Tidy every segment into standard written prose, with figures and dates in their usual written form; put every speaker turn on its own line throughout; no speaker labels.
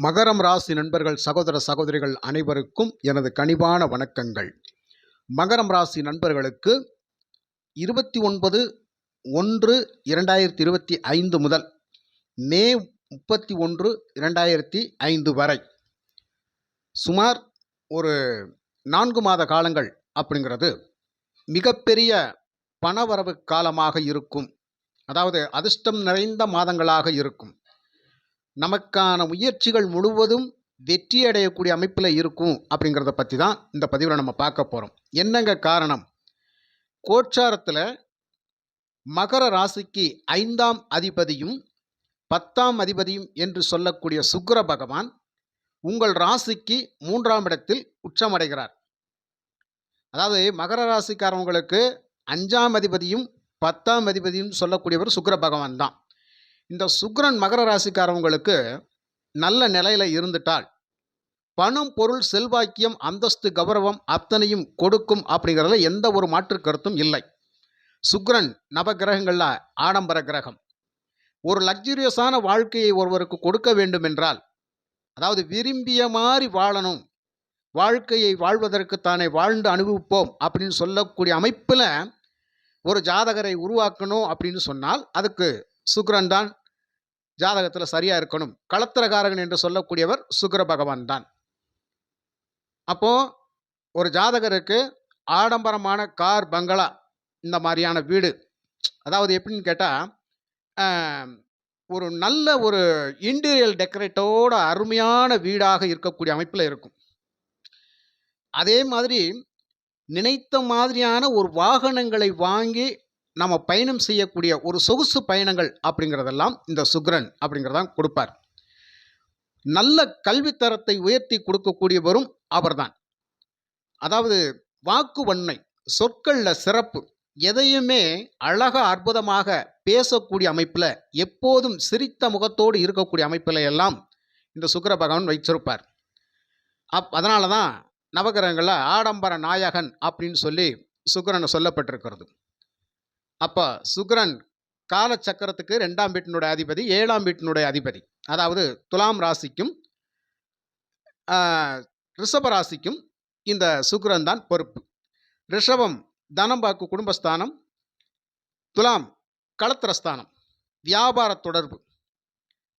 மகரம் ராசி நண்பர்கள், சகோதர சகோதரிகள் அனைவருக்கும் எனது கனிவான வணக்கங்கள். மகரம் ராசி நண்பர்களுக்கு 29/1/2025 முதல் மே 31/2005 வரை சுமார் ஒரு 4 மாத காலங்கள் அப்படிங்கிறது மிகப்பெரிய பணவரவு காலமாக இருக்கும். அதாவது அதிர்ஷ்டம் நிறைந்த மாதங்களாக இருக்கும். நமக்கான முயற்சிகள் முழுவதும் வெற்றி அடையக்கூடிய அமைப்பில் இருக்கும் அப்படிங்கிறத பற்றி தான் இந்த பதிவில் நம்ம பார்க்க போகிறோம். என்னங்க காரணம்? கோச்சாரத்தில் மகர ராசிக்கு 5ஆம் அதிபதியும் 10ஆம் அதிபதியும் என்று சொல்லக்கூடிய சுக்கிர பகவான் உங்கள் ராசிக்கு 3ஆம் இடத்தில் உச்சமடைகிறார். அதாவது மகர ராசிக்காரவங்களுக்கு 5ஆம் அதிபதியும் 10ஆம் அதிபதியும் சொல்லக்கூடியவர் சுக்கிர பகவான் தான். இந்த சுக்கிரன் மகர ராசிக்காரவங்களுக்கு நல்ல நிலையில் இருந்துட்டால் பணம், பொருள், செல்வாக்கியம், அந்தஸ்து, கௌரவம் அத்தனையும் கொடுக்கும் அப்படிங்கிறதுல எந்த ஒரு மாற்று கருத்தும் இல்லை. சுக்கிரன் நவகிரகங்களில் ஆடம்பர கிரகம். ஒரு லக்ஸூரியஸான வாழ்க்கையை ஒருவருக்கு கொடுக்க வேண்டும் என்றால், அதாவது விரும்பிய மாதிரி வாழணும், வாழ்க்கையை வாழ்வதற்கு தானே வாழ்ந்து அனுபவிப்போம் அப்படின்னு சொல்லக்கூடிய அமைப்பில் ஒரு ஜாதகரை உருவாக்கணும் அப்படின்னு சொன்னால் அதுக்கு சுக்கிரன் தான் ஜாதகத்தில் சரியாக இருக்கணும். களத்திரகாரகன் என்று சொல்லக்கூடியவர் சுக்கிர பகவான் தான். அப்போது ஒரு ஜாதகருக்கு ஆடம்பரமான கார், பங்களா, இந்த மாதிரியான வீடு, அதாவது எப்படின்னு கேட்டால் ஒரு நல்ல ஒரு இன்டீரியல் டெக்கரேட்டோட அருமையான வீடாக இருக்கக்கூடிய அமைப்பில் இருக்கும். அதே மாதிரி நினைத்த மாதிரியான ஒரு வாகனங்களை வாங்கி நம்ம பயணம் செய்யக்கூடிய ஒரு சொகுசு பயணங்கள் அப்படிங்கிறதெல்லாம் இந்த சுக்கிரன் அப்படிங்கிறதான் கொடுப்பார். நல்ல கல்வித்தரத்தை உயர்த்தி கொடுக்கக்கூடியவரும் அவர்தான். அதாவது வாக்கு வன்மை, சொற்களில் சிறப்பு, எதையுமே அழக அற்புதமாக பேசக்கூடிய அமைப்பில், எப்போதும் சிரித்த முகத்தோடு இருக்கக்கூடிய அமைப்பில் எல்லாம் இந்த சுக்கிர பகவான் வைச்சிருப்பார். அதனால தான் நவகிரகங்களில் ஆடம்பர நாயகன் அப்படின்னு சொல்லி சுக்கிரனை சொல்லப்பட்டிருக்கிறது. அப்போ சுக்கிரன் காலச்சக்கரத்துக்கு 2ஆம் வீட்டினுடைய அதிபதி, 7ஆம் வீட்டினுடைய அதிபதி. அதாவது துலாம் ராசிக்கும் ரிஷப ராசிக்கும் இந்த சுக்கிரன் தான் பொறுப்பு. ரிஷபம் தனம்பாக்கு குடும்பஸ்தானம், துலாம் களத்திரஸ்தானம், வியாபார தொடர்பு,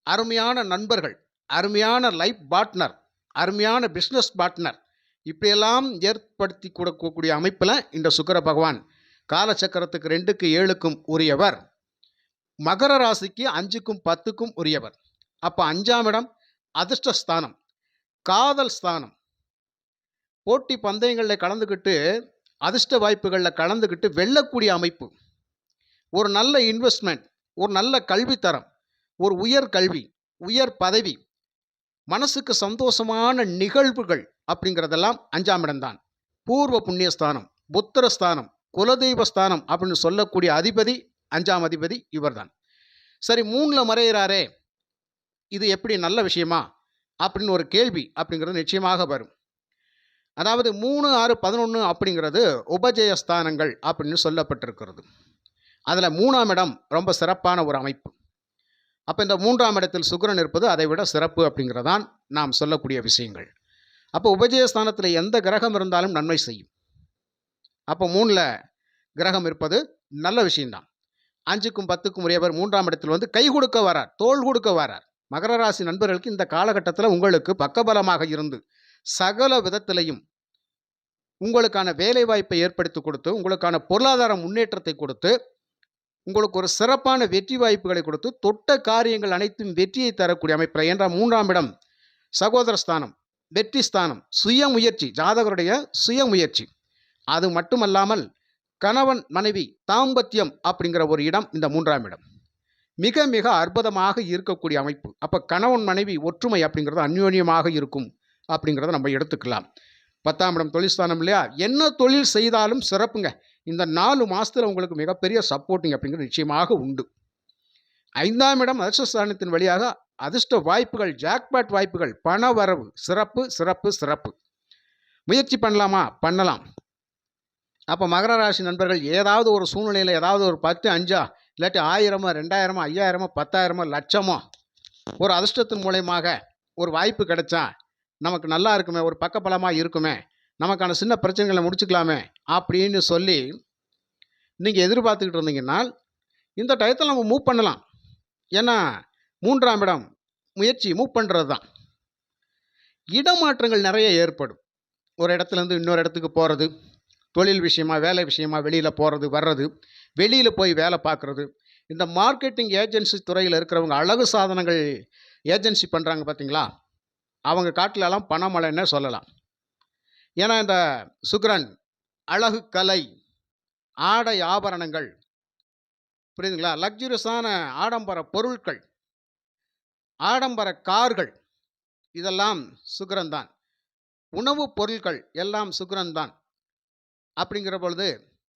அருமையான நண்பர்கள், அருமையான லைஃப் பார்ட்னர், அருமையான பிஸ்னஸ் பார்ட்னர், இப்படியெல்லாம் ஏற்படுத்தி கொடுக்கக்கூடிய அமைப்பில் இந்த சுக்கிர பகவான் காலச்சக்கரத்துக்கு 2க்கு 7க்கும் உரியவர். மகர ராசிக்கு 5க்கும் 10க்கும் உரியவர். அப்போ 5ஆம் இடம் அதிர்ஷ்டஸ்தானம், காதல் ஸ்தானம். போட்டி பந்தயங்களில் கலந்துக்கிட்டு அதிர்ஷ்ட வாய்ப்புகளில் கலந்துக்கிட்டு வெல்லக்கூடிய அமைப்பு, ஒரு நல்ல இன்வெஸ்ட்மெண்ட், ஒரு நல்ல கல்வித்தரம், ஒரு உயர் கல்வி, உயர் பதவி, மனசுக்கு சந்தோஷமான நிகழ்வுகள் அப்படிங்கிறதெல்லாம் 5ஆம் இடம்தான். பூர்வ புண்ணியஸ்தானம், புத்திரஸ்தானம், குலதெய்வஸ்தானம் அப்படின்னு சொல்லக்கூடிய அதிபதி 5ஆம் அதிபதி இவர்தான். சரி, 3ல் மறைகிறாரே, இது எப்படி நல்ல விஷயமா அப்படின்னு ஒரு கேள்வி அப்படிங்கிறது நிச்சயமாக வரும். அதாவது 3, 6, 11 அப்படிங்கிறது உபஜயஸ்தானங்கள் அப்படின்னு சொல்லப்பட்டிருக்கிறது. அதில் 3ஆம் இடம் ரொம்ப சிறப்பான ஒரு அமைப்பு. அப்போ இந்த 3ஆம் இடத்தில் சுக்கிரன் இருப்பது அதை விட சிறப்பு அப்படிங்கிறதான் நாம் சொல்லக்கூடிய விஷயங்கள். அப்போ உபஜயஸ்தானத்தில் எந்த கிரகம் இருந்தாலும் நன்மை செய்யும். அப்போ 3ல் கிரகம் இருப்பது நல்ல விஷயம்தான். 5க்கும் 10க்கும் உரியவர் 3ஆம் இடத்தில் கை கொடுக்க வரார், தோள் கொடுக்க வரார். மகர ராசி நண்பர்களுக்கு இந்த காலகட்டத்தில் உங்களுக்கு பக்கபலமாக இருந்து சகல விதத்திலையும் உங்களுக்கான வேலைவாய்ப்பை ஏற்படுத்தி கொடுத்து, உங்களுக்கான பொருளாதார முன்னேற்றத்தை கொடுத்து, உங்களுக்கு ஒரு சிறப்பான வெற்றி வாய்ப்புகளை கொடுத்து, தொட்ட காரியங்கள் அனைத்தும் வெற்றியை தரக்கூடிய அமைப்பில். என்ற 3ஆம் இடம் சகோதரஸ்தானம், வெற்றி ஸ்தானம், சுயமுயற்சி, ஜாதகருடைய சுயமுயற்சி. அது மட்டுமல்லாமல் கணவன் மனைவி தாம்பத்தியம் அப்படிங்கிற ஒரு இடம் இந்த 3ஆம் இடம் மிக மிக அற்புதமாக இருக்கக்கூடிய அமைப்பு. அப்போ கணவன் மனைவி ஒற்றுமை அப்படிங்கிறது அந்யோன்யமாக இருக்கும் அப்படிங்கிறத நம்ம எடுத்துக்கலாம். 10ஆம் இடம் தொழில்ஸ்தானம் இல்லையா? என்ன தொழில் செய்தாலும் சிறப்புங்க. இந்த 4 மாதத்தில் உங்களுக்கு மிகப்பெரிய சப்போர்ட்டிங் அப்படிங்கிறது நிச்சயமாக உண்டு. 5ஆம் இடம் அதிர்ஷ்டஸ்தானத்தின் வழியாக அதிர்ஷ்ட வாய்ப்புகள், ஜாக்பாட் வாய்ப்புகள், பண வரவு, சிறப்பு சிறப்பு சிறப்பு. முயற்சி பண்ணலாமா? பண்ணலாம். அப்போ மகர ராசி நண்பர்கள் ஏதாவது ஒரு சூழ்நிலையில் ஏதாவது ஒரு 10, 5 இல்லாட்டி 1000, 2000, 5000, 10,000, லட்சமோ ஒரு அதிர்ஷ்டத்தின் மூலயமாக ஒரு வாய்ப்பு கிடைச்சா நமக்கு நல்லா இருக்குமே, ஒரு பக்கபலமா இருக்குமே, நமக்கான சின்ன பிரச்சனைகள முடிச்சுக்கலாமே அப்படின்னு சொல்லி நீங்க எதிர்பார்த்துக்கிட்டு இருந்தீங்கன்னா, இந்த டயத்துல நம்ம மூவ் பண்ணலாம். ஏன்னா 3ஆம் இடம் முயற்சி மூவ் பண்றது தான். இடமாற்றங்கள் நெறைய ஏற்படும். ஒரு இடத்துலேருந்து இன்னொரு இடத்துக்கு போறது, தொழில் விஷயமா, வேலை விஷயமா வெளியில போறது, வர்றது, வெளியில போய் வேலை பார்க்குறது. இந்த மார்க்கெட்டிங் ஏஜென்சி துறையில இருக்கிறவங்க அழகு சாதனங்கள் ஏஜென்சி பண்றாங்க பார்த்தீங்களா? அவங்க காட்டுலலாம் பணமழைன்னே சொல்லலாம். ஏன்னா இந்த சுக்கிரன் அழகு கலை, ஆடை ஆபரணங்கள் புரியுதுங்களா? லக்ஸூரியஸான ஆடம்பர பொருட்கள், ஆடம்பர கார்கள் இதெல்லாம் சுக்கிரன் தான். உணவுப் பொருட்கள் எல்லாம் சுக்கிரன் தான். அப்படிங்கிற பொழுது,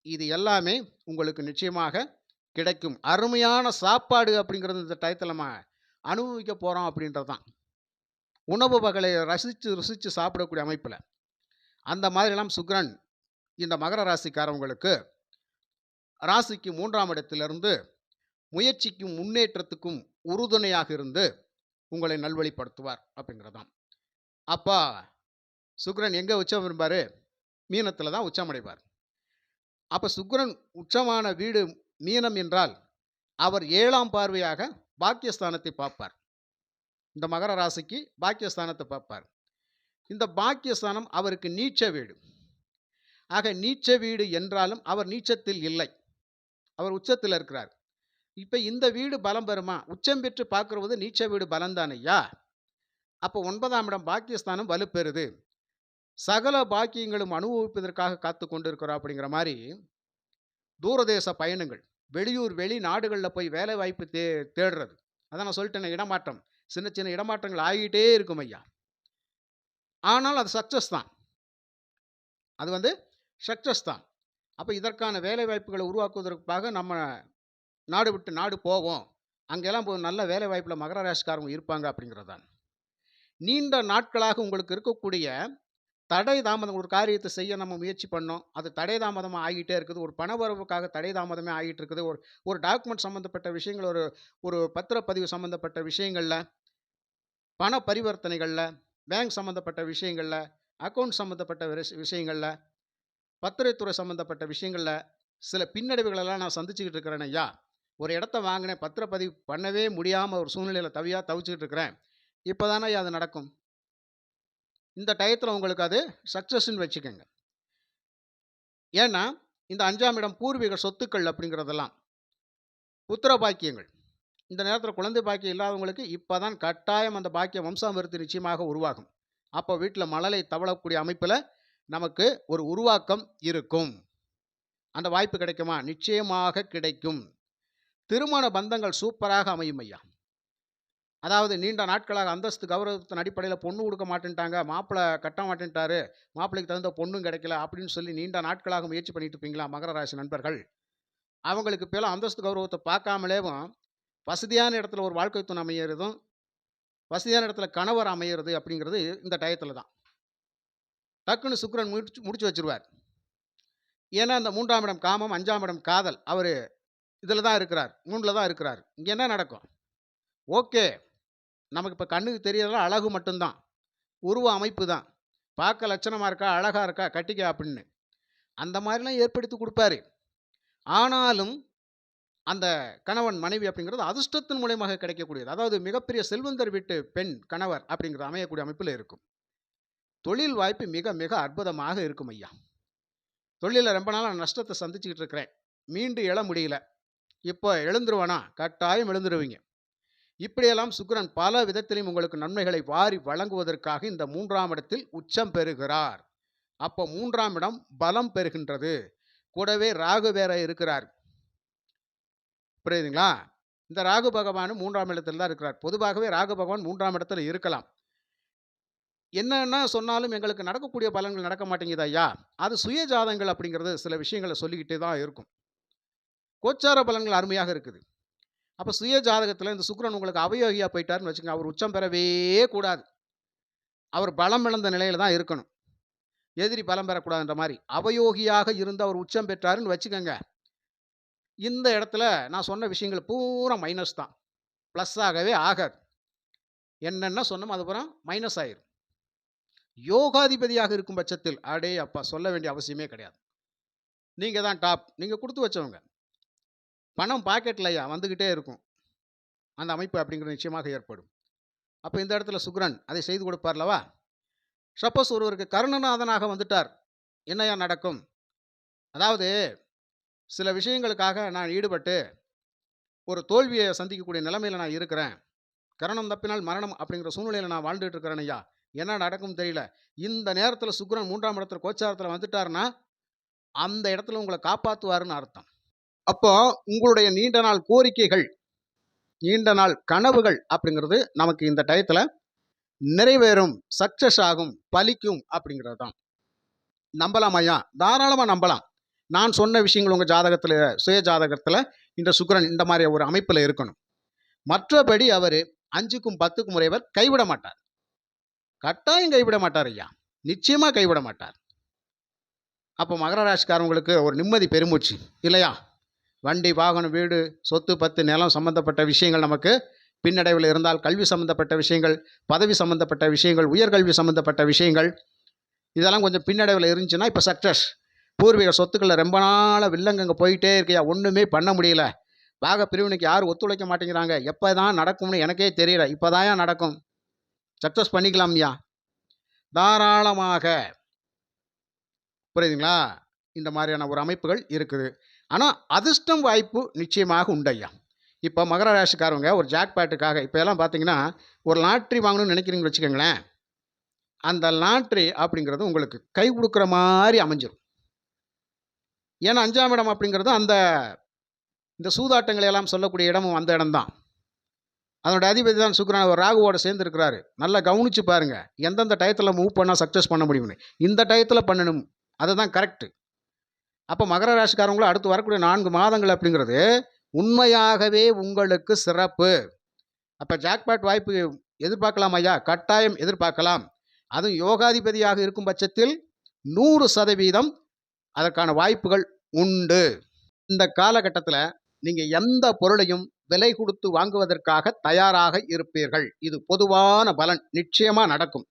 இது எல்லாமே உங்களுக்கு நிச்சயமாக கிடைக்கும். அருமையான சாப்பாடு அப்படிங்கிறது இந்த டயத்துல நம்ம அனுபவிக்க போறோம் அப்படின்றது தான். உணவு வகைகளை ரசிச்சு, ருசிச்சு சாப்பிடக்கூடிய அமைப்புல. அந்த மாதிரிலாம் சுக்கிரன் இந்த மகர ராசிக்காரவங்களுக்கு ராசிக்கு 3ஆம் இடத்திலிருந்து முயற்சிக்கும், முன்னேற்றத்துக்கும் உறுதுணையாக இருந்து உங்களை நல்வழிப்படுத்துவார் அப்படிங்கிறது தான். அப்ப சுக்கிரன் எங்க உச்சம் இருப்பாரு? மீனத்தில தான் உச்சமடைவார். அப்ப சுக்கிரன் உச்சமான வீடு மீனம் என்றால், அவர் 7ஆம் பார்வையாக பாக்கியஸ்தானத்தை பார்ப்பார். இந்த மகர ராசிக்கு பாக்கியஸ்தானத்த பார்ப்பார். இந்த பாக்கியஸ்தானம் அவருக்கு நீச்ச வீடு. ஆக நீச்ச வீடு என்றாலும் அவர் நீச்சத்தில் இல்லை. அவர் உச்சத்தில இருக்கிறார். இப்ப இந்த வீடு பலம் பெறுமா? உச்சம் பெற்று பார்க்கிறது நீச்ச வீடு பலம் தானய்யா! அப்ப 9ஆம் இடம் பாக்கியஸ்தானம் வலுப்பெறுது. சகல பாக்கியங்களும் அனுபவிப்பதற்காக காத்துக் கொண்டிருக்கிறோம் அப்படிங்கிற மாரி, தூரதேச பயணங்கள், வெளியூர், வெளிநாடுகள்ல போய் வேலை வாய்ப்பு தேடுறது. அதான் நான் சொல்லிட்டேனே இடமாற்றம். சின்ன சின்ன இடமாற்றங்கள் ஆகிட்டே இருக்கும் ஐயா. ஆனால் அது சக்சஸ் தான். அது வந்து சக்சஸ் தான். அப்ப இதற்கான வேலை வாய்ப்புகள உருவாக்குவதற்காக நம்ம நாடு விட்டு நாடு போவோம். அங்கெல்லாம் போய் நல்ல வேலை வாய்ப்புல மகர ராசிக்காரங்க இருப்பாங்க அப்படிங்கிறது தான். நீண்ட நாட்களாக உங்களுக்கு இருக்கக்கூடிய தடை தாமதம் ஒரு காரியத்தை செய்ய நம்ம முயற்சி பண்ணோம். அது தடை தாமதமா ஆகிட்டே இருக்குது. ஒரு பணவரவுக்காக தடை தாமதமே ஆகிட்டு இருக்குது. ஒரு ஒரு டாக்குமெண்ட் சம்மந்தப்பட்ட விஷயங்கள், ஒரு ஒரு பத்திரப்பதிவு சம்மந்தப்பட்ட விஷயங்கள்ல, பண பரிவர்த்தனைகள்ல, பேங்க் சம்மந்தப்பட்ட விஷயங்கள்ல, அக்கவுண்ட் சம்மந்தப்பட்ட விஷயங்கள்ல, பத்திரத்துறை சம்மந்தப்பட்ட விஷயங்கள்ல, சில பின்னடைவுகளெல்லாம் நான் சந்திச்சுக்கிட்டு இருக்கிறேன் ஐயா. ஒரு இடத்த வாங்கினேன். பத்திரப்பதிவு பண்ணவே முடியாம ஒரு சூழ்நிலையில தவிச்சுக்கிட்டு இருக்கிறேன். இப்ப தானே ஐயா அது நடக்கும். இந்த டயத்துல உங்களுக்கு அது சக்சஸ்ன்னு வச்சுக்கங்க. ஏன்னா, இந்த 5ஆம் இடம் பூர்வீக சொத்துக்கள் அப்படிங்கிறதெல்லாம், புத்திர பாக்கியங்கள். இந்த நேரத்தில குழந்தை பாக்கியம் இல்லாதவங்களுக்கு இப்ப தான் கட்டாயம் அந்த பாக்கியம் வம்சாவிருத்தி நிச்சயமாக உருவாகும். அப்போ வீட்ல மழலை தவழக்கூடிய அமைப்பில நமக்கு ஒரு உருவாக்கம் இருக்கும். அந்த வாய்ப்பு கிடைக்குமா? நிச்சயமாக கிடைக்கும். திருமண பந்தங்கள் சூப்பராக அமையும் ஐயா. அதாவது நீண்ட நாட்களாக அந்தஸ்து, கௌரவத்தின் அடிப்படையில பொண்ணு குடுக்க மாட்டேன்ட்டாங்க. மாப்பிள கட்ட மாட்டேன்ட்டாரு. மாப்பிள்ளைக்கு தகுந்த பொண்ணும் கிடைக்கல அப்படின்னு சொல்லி நீண்ட நாட்களாக முயற்சி பண்ணிட்டு இருப்பீங்களா மகர ராசி நண்பர்கள். அவங்களுக்கு இப்பல்லாம் அந்தஸ்து, கௌரவத்த பார்க்காமலேவும் வசதியான இடத்துல ஒரு வாழ்க்கை துணை அமையறதும், வசதியான இடத்துல கணவர் அமையறது அப்படிங்கிறது இந்த டயத்துல தான். டக்குன்னு சுக்கிரன் முடிச்சு முடிச்சு வச்சுருவார். ஏன்னா, இந்த 3ஆம் இடம் காமம், 5ஆம் இடம் காதல். அவரு இதுல தான் இருக்கிறார். 3ல தான் இருக்கிறார். இங்க என்ன நடக்கும்? ஓகே. நமக்கு இப்ப கண்ணுக்கு தெரியறதெல்லாம் அழகு மட்டும் தான். உருவ அமைப்பு தான். பார்க்க லட்சணமா இருக்கா, அழகா இருக்கா, கட்டிக்க அப்படின்னு. அந்த மாரிலாம் ஏற்படுத்தி குடுப்பாரு. ஆனாலும், அந்த கணவன், மனைவி அப்படிங்கிறது அதிர்ஷ்டத்தின் மூலியமாக கிடைக்கக்கூடியது. அதாவது மிகப்பெரிய செல்வந்தர் வீட்டு பெண், கணவர் அப்படிங்கிறது அமையக்கூடிய அமைப்பில இருக்கும். தொழில் வாய்ப்பு மிக, மிக அற்புதமாக இருக்கும் ஐயா. தொழில்ல ரொம்ப நாளா நஷ்டத்த சந்திச்சுக்கிட்டு இருக்கிறேன். மீண்டு எழ முடியல. இப்ப எழுந்துருவேனா? கட்டாயம் எழுந்துருவீங்க. இப்படியெல்லாம் சுக்கிரன் பல விதத்திலும் உங்களுக்கு நன்மைகளை வாரி வழங்குவதற்காக இந்த 3ஆம் இடத்தில் உச்சம் பெறுகிறார். அப்போ 3ஆம் இடம் பலம் பெறுகின்றது. கூடவே ராகு வேற இருக்கிறார். புரியுதுங்களா? இந்த ராகு பகவானும் 3ஆம் இடத்துல தான் இருக்கிறார். பொதுவாகவே ராகு பகவான் 3ஆம் இடத்துல இருக்கலாம். என்னன்னா சொன்னாலும் எங்களுக்கு நடக்கக்கூடிய பலன்கள் நடக்க மாட்டேங்குது ஐயா. அது சுய ஜாதகங்கள் அப்படிங்கிறது சில விஷயங்கள சொல்லிக்கிட்டே தான் இருக்கும். கோச்சார பலன்கள் அருமையாக இருக்குது. அப்ப சுய ஜாதகத்துல இந்த சுக்கிரன் உங்களுக்கு அவயோகியா போயிட்டாருன்னு வச்சுக்கங்க. அவர் உச்சம் பெறவே கூடாது. அவர் பலம் இழந்த நிலையில தான் இருக்கணும். எதிரி பலம் பெறக்கூடாதுன்ற மாரி. அவயோகியாக இருந்து அவர் உச்சம் பெற்றாருன்னு வச்சுக்கங்க. இந்த இடத்துல நான் சொன்ன விஷயங்கள் பூரா மைனஸ் தான். பிளஸ் ஆகவே ஆகாது. என்னென்ன சொன்னோமோ அதுபுறம் மைனஸ் ஆயிரும். யோகாதிபதியாக இருக்கும் பட்சத்தில், அடே அப்பா! சொல்ல வேண்டிய அவசியமே கிடையாது. நீங்க தான் டாப். நீங்க குடுத்து வச்சவங்க. பணம் பாக்கெட்லயா வந்துகிட்டே இருக்கும். அந்த அமைப்பு அப்படிங்கிறது நிச்சயமாக ஏற்படும். அப்ப இந்த இடத்துல சுக்கிரன் அதை செய்து கொடுப்பார்லவா? சப்போஸ் ஒருவருக்கு கருணநாதனாக வந்துட்டார். என்னய்யா நடக்கும்? அதாவது சில விஷயங்களுக்காக நான் ஈடுபட்டு, ஒரு தோல்விய சந்திக்கக்கூடிய நிலைமையில நான் இருக்கிறேன். கரணம் தப்பினால் மரணம் அப்படிங்கிற சூழ்நிலையில நான் வாழ்ந்துட்டு இருக்கிறேன் ஐயா. என்ன நடக்கும்னு தெரியல. இந்த நேரத்தில சுக்கிரன் 3ஆம் இடத்துல கோச்சாரத்தில வந்துட்டாருன்னா, அந்த இடத்துல உங்கள காப்பாத்துவாருன்னு அர்த்தம். அப்போ உங்களுடைய நீண்ட நாள் கோரிக்கைகள், நீண்ட நாள் கனவுகள் அப்படிங்கிறது நமக்கு இந்த டயத்துல நிறைவேறும், சக்சஸ் ஆகும், பலிக்கும் அப்படிங்கிறது தான். நம்பலாம் ஐயா. தாராளமா நம்பலாம். நான் சொன்ன விஷயங்கள் உங்க ஜாதகத்தில, சுய ஜாதகத்தில இந்த சுக்கிரன் இந்த மாரி ஒரு அமைப்பில இருக்கணும். மற்றபடி அவரு 5க்கும் 10க்கும் உடையவர் கைவிட மாட்டார். கட்டாயம் கைவிட மாட்டார் ஐயா. நிச்சயமா கைவிட மாட்டார். அப்போ மகர ராசிக்காரங்களுக்கு ஒரு நிம்மதி பெருமூச்சு இல்லையா? வண்டி, வாகனம், வீடு, சொத்து, பத்து, நிலம் சம்பந்தப்பட்ட விஷயங்கள் நமக்கு பின்னடைவில் இருந்தால், கல்வி சம்பந்தப்பட்ட விஷயங்கள், பதவி சம்பந்தப்பட்ட விஷயங்கள், உயர்கல்வி சம்பந்தப்பட்ட விஷயங்கள், இதெல்லாம் கொஞ்சம் பின்னடைவில் இருந்துச்சுன்னா இப்போ சக்ஸஸ். பூர்வீக சொத்துக்களில் ரொம்ப நாளா வில்லங்கங்க போயிட்டே இருக்கையா, ஒன்றுமே பண்ண முடியல. பாக பிரிவினைக்கு யாரும் ஒத்துழைக்க மாட்டேங்கிறாங்க. எப்போ தான் நடக்கும்னு எனக்கே தெரியல. இப்போ தான்யா நடக்கும். சக்ஸஸ் பண்ணிக்கலாம்யா. தாராளமாக. புரியுதுங்களா? இந்த மாதிரியான ஒரு அமைப்புகள் இருக்குது. ஆனா, அதிர்ஷ்டம் வாய்ப்பு நிச்சயமாக உண்டய்யா. இப்போ மகர ராசிக்காரவங்க ஒரு ஜாக்பாட்டுக்காக இப்ப எல்லாம் பார்த்தீங்கன்னா, ஒரு லாட்டரி வாங்கணும்னு நினைக்கிறீங்கன்னு வச்சுக்கங்களேன். அந்த லாட்டரி அப்படிங்கிறது உங்களுக்கு கை குடுக்குற மாரி அமைஞ்சிரும். ஏன்னா 5ஆம் இடம் அப்படிங்கிறது இந்த சூதாட்டங்களை எல்லாம் சொல்லக்கூடிய இடமும் அந்த இடம் தான். அதனுடைய அதிபதி தான் சுக்கிரன், ஒரு ராகுவோட சேர்ந்து இருக்கிறாரு. நல்லா கவனிச்சு பாருங்க. எந்தெந்த டயத்துல மூவ் பண்ணா சக்சஸ் பண்ண முடியும்னு. இந்த டயத்துல பண்ணணும். அதுதான் கரெக்ட். அப்ப மகர ராசிக்காரங்களும் அடுத்து வரக்கூடிய 4 மாதங்கள் அப்படிங்கிறது உண்மையாகவே உங்களுக்கு சிறப்பு. அப்ப ஜாக்பாட் வாய்ப்பு எதிர்பார்க்கலாம் ஐயா. கட்டாயம் எதிர்பார்க்கலாம். அதுவும் யோகாதிபதியாக இருக்கும் பட்சத்தில் 100% அதற்கான வாய்ப்புகள் உண்டு. இந்த காலகட்டத்தில நீங்க எந்த பொருளையும் விலை கொடுத்து வாங்குவதற்காக தயாராக இருப்பீர்கள். இது பொதுவான பலன். நிச்சயமா நடக்கும்.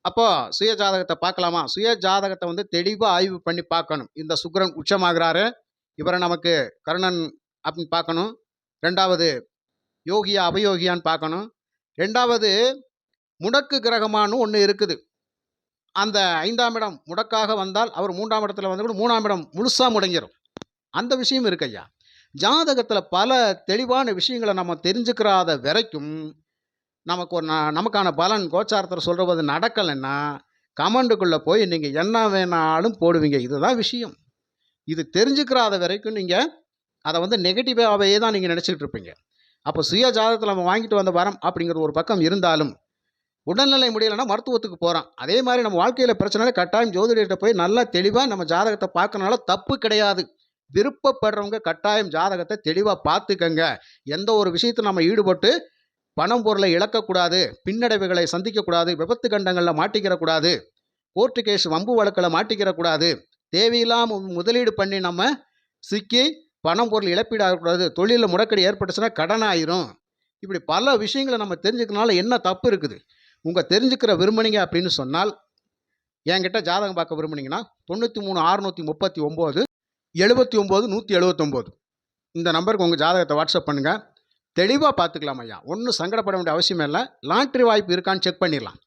அப்போ சுய ஜாதகத்த பார்க்கலாமா? சுய ஜாதகத்த வந்து தெளிவா ஆய்வு பண்ணி பார்க்கணும். இந்த சுக்கிரன் உச்சமாகுறாரு. இவர நமக்கு கர்ணன் அப்படின்னு பார்க்கணும். 2வது யோகியா, அபயோகியான்னு பார்க்கணும். 2வது முடக்கு கிரகமான்னு ஒண்ணு இருக்குது. அந்த 5ஆம் இடம் முடக்காக வந்தால், அவர் 3ஆம் இடத்துல வந்து கூட 3ஆம் இடம் முழுசா முடங்கிரும். அந்த விஷயம் இருக்கு ஐயா. ஜாதகத்துல பல தெளிவான விஷயங்கள நம்ம தெரிஞ்சுக்கிறாத வரைக்கும், நமக்கு ஒரு நமக்கான பலன் கோச்சாரத்துல சொல்றது நடக்கலைன்னா, கமெண்டுக்குள்ள போய் நீங்க என்ன வேணாலும் போடுவீங்க. இதுதான் விஷயம். இது தெரிஞ்சுக்கிறாத வரைக்கும் நீங்க அத வந்து நெகட்டிவாவே தான் நீங்க நினைச்சுட்டு இருப்பீங்க. அப்போ சுய ஜாதகத்துல நம்ம வாங்கிட்டு வந்த வரம் அப்படிங்கிறது ஒரு பக்கம் இருந்தாலும், உடல்நிலை முடியலைன்னா மருத்துவத்துக்கு போறான். அதே மாரி நம்ம வாழ்க்கையில பிரச்சனைனா கட்டாயம் ஜோதிடர்ட்ட போய் நல்லா தெளிவா நம்ம ஜாதகத்த பார்க்கறனால தப்பு கிடையாது. விருப்பப்படுறவங்க கட்டாயம் ஜாதகத்த தெளிவா பார்த்துக்கங்க. எந்த ஒரு விஷயத்துல நம்ம ஈடுபட்டு பணம், பொருளை இழக்கக்கூடாது, பின்னடைவுகளை சந்திக்கக்கூடாது, விபத்து கண்டங்கள்ல மாட்டிக்கிறக்கூடாது, கோர்ட்டு கேஸ் வம்பு வழக்குல மாட்டிக்கிறக்கூடாது, தேவையில்லாம முதலீடு பண்ணி நம்ம சிக்கி பணம், பொருள் இழப்பீடு ஆகக்கூடாது, தொழில்ல முடக்கடி ஏற்பட்டுச்சுன்னா கடன் ஆயிரும். இப்படி பல விஷயங்கள நம்ம தெரிஞ்சுக்கிறனால என்ன தப்பு இருக்குது? உங்க தெரிஞ்சுக்கிற விரும்புனீங்க அப்படின்னு சொன்னால், என்கிட்ட ஜாதகம் பார்க்க விரும்புனீங்கன்னா 93 639 79 179 இந்த நம்பருக்கு உங்க ஜாதகத்த வாட்ஸ்அப் பண்ணுங்க. தெளிவா பார்த்துக்கலாம் ஐயா. ஒண்ணும் சங்கடப்பட வேண்டிய அவசியமே இல்ல. லாட்டரி வாய்ப்பு இருக்கான்னு செக் பண்ணிடலாம்.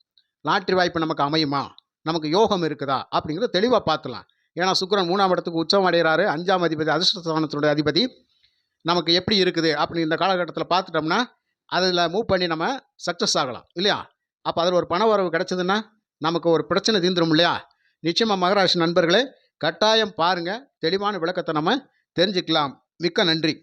லாட்டரி வாய்ப்பு நமக்கு அமையுமா? நமக்கு யோகம் இருக்குதா? அப்படிங்கிறத தெளிவா பார்த்துடலாம். ஏன்னா சுக்கிரன் 3ஆம் இடத்துக்கு உச்சம் அடைகிறாரு. 5ஆம் அதிபதி அதிர்ஷ்டஸ்தானத்தினுடைய அதிபதி நமக்கு எப்படி இருக்குது அப்படின்னு இந்த காலகட்டத்தில பார்த்துட்டோம்னா, அதில மூவ் பண்ணி நம்ம சக்சஸ் ஆகலாம் இல்லையா? அப்ப அதில ஒரு பண வரவு கிடைச்சதுன்னா, நமக்கு ஒரு பிரச்சனை தீந்துரும் இல்லையா? நிச்சயமா மகராசி நண்பர்களே, கட்டாயம் பாருங்க. தெளிவான விளக்கத்த நம்ம தெரிஞ்சுக்கலாம். மிக்க நன்றி.